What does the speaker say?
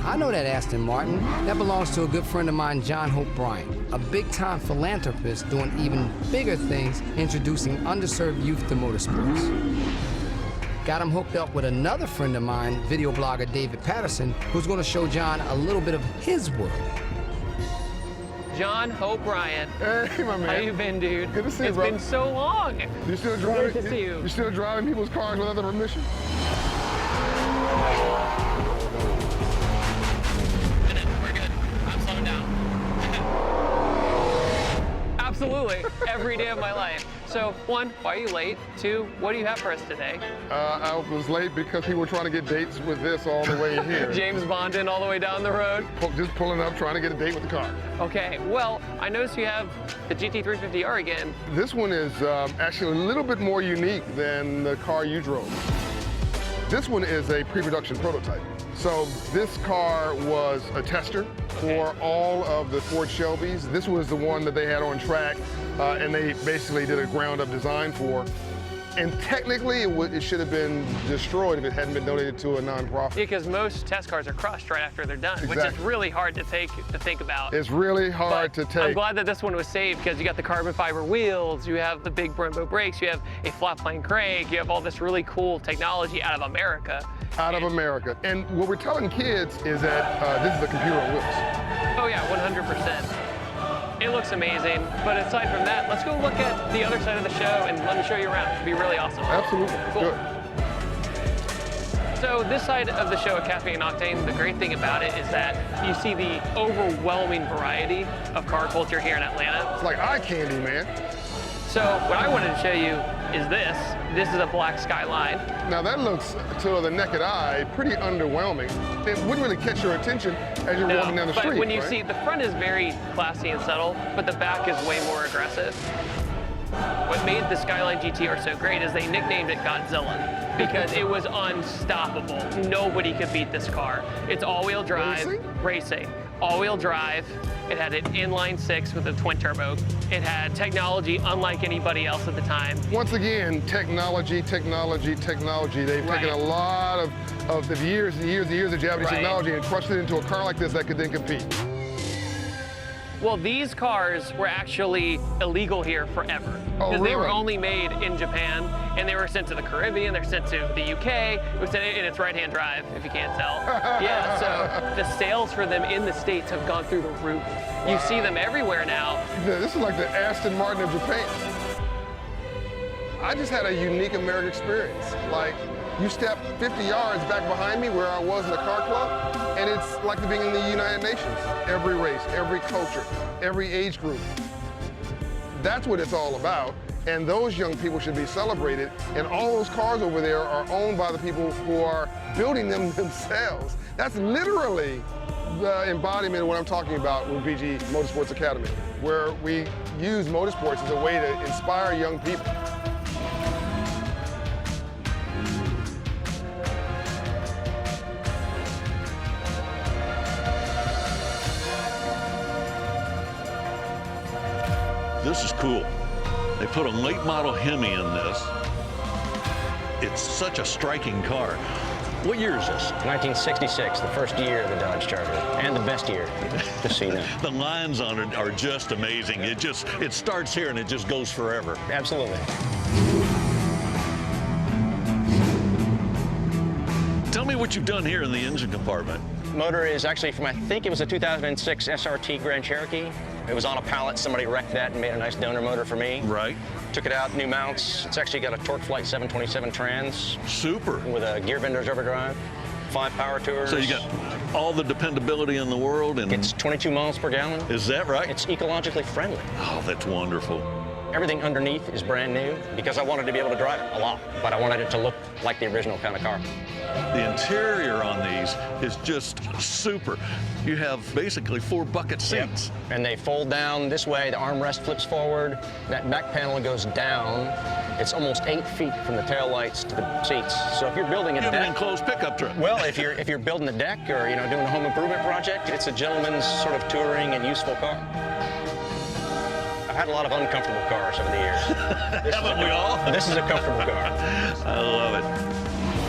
I know that Aston Martin. That belongs to a good friend of mine, John Hope Bryant, a big-time philanthropist doing even bigger things, introducing underserved youth to motorsports. Got him hooked up with another friend of mine, video blogger David Patterson, who's going to show John a little bit of his world. John Hope Bryant. Hey, my man. How you been, dude? Good to see you, bro. It's been so long. You still driving? Good to see you. You still driving people's cars without the permission? We're good. I'm slowing down. Absolutely. Every day of my life. So, one, why are you late? Two, what do you have for us today? I was late because people were trying to get dates with this all the way here. James Bonding all the way down the road. Just pulling up, trying to get a date with the car. Okay, well, I noticed you have the GT350R again. This one is actually a little bit more unique than the car you drove. This one is a pre-production prototype. So this car was a tester for all of the Ford Shelbys. This was the one that they had on track, and they basically did a ground-up design for. And technically, it should have been destroyed if it hadn't been donated to a nonprofit. Yeah, because most test cars are crushed right after they're done, Exactly. which is really hard to think about. It's really hard to take. I'm glad that this one was saved because you got the carbon fiber wheels, you have the big Brembo brakes, you have a flat plane crank, you have all this really cool technology out of America. Out of America. And what we're telling kids is that this is a computer on wheels. Oh yeah, 100%. It looks amazing, but aside from that, let's go look at the other side of the show and let me show you around. It'd be really awesome. Absolutely. Cool. Good. So this side of the show at Cafe and Octane, the great thing about it is that you see the overwhelming variety of car culture here in Atlanta. It's like eye candy, man. So what I wanted to show you is this. This is a black Skyline. Now that looks, to the naked eye, pretty underwhelming. It wouldn't really catch your attention as you're walking down the street, but when you right? see, the front is very classy and subtle, but the back is way more aggressive. What made the Skyline GTR so great is they nicknamed it Godzilla because it was unstoppable. Nobody could beat this car. It's all-wheel drive racing. All-wheel drive. It had an inline six with a twin turbo. It had technology unlike anybody else at the time. Once again, technology, technology, technology. They've taken a lot of the years and years and years of Japanese technology and crushed it into a car like this that could then compete. Well, these cars were actually illegal here forever. Oh, Because really? they were only made in Japan, and they were sent to the Caribbean, they're sent to the UK. It was sent in its right-hand drive, if you can't tell. Yeah, so the sales for them in the States have gone through the roof. Wow. You see them everywhere now. This is like the Aston Martin of Japan. I just had a unique American experience. Like, you step 50 yards back behind me where I was in the car club, and it's like being in the United Nations. Every race, every culture, every age group. That's what it's all about, and those young people should be celebrated, and all those cars over there are owned by the people who are building them themselves. That's literally the embodiment of what I'm talking about with BG Motorsports Academy, where we use motorsports as a way to inspire young people. This is cool. They put a late model Hemi in this. It's such a striking car. What year is this? 1966, the first year of the Dodge Charger, and the best year, just so you know. The lines on it are just amazing. It starts here and it just goes forever. Absolutely. Tell me what you've done here in the engine compartment. Motor is actually from, I think it was a 2006 SRT Grand Cherokee. It was on a pallet. Somebody wrecked that and made a nice donor motor for me. Right. Took it out, new mounts. It's actually got a Torque Flight 727 trans. Super. With a gear bender's overdrive, 5 power tours. So you got all the dependability in the world. And it's 22 miles per gallon. Is that right? It's ecologically friendly. Oh, that's wonderful. Everything underneath is brand new because I wanted to be able to drive it a lot, but I wanted it to look like the original kind of car. The interior on these is just super. You have basically 4 bucket seats. Yep. And they fold down this way. The armrest flips forward. That back panel goes down. It's almost 8 feet from the taillights to the seats. So if you're building a deck, an enclosed pickup truck. Well, if you're building a deck or doing a home improvement project, it's a gentleman's sort of touring and useful car. I've had a lot of uncomfortable cars over the years. Haven't we all? This is a comfortable car. I love it.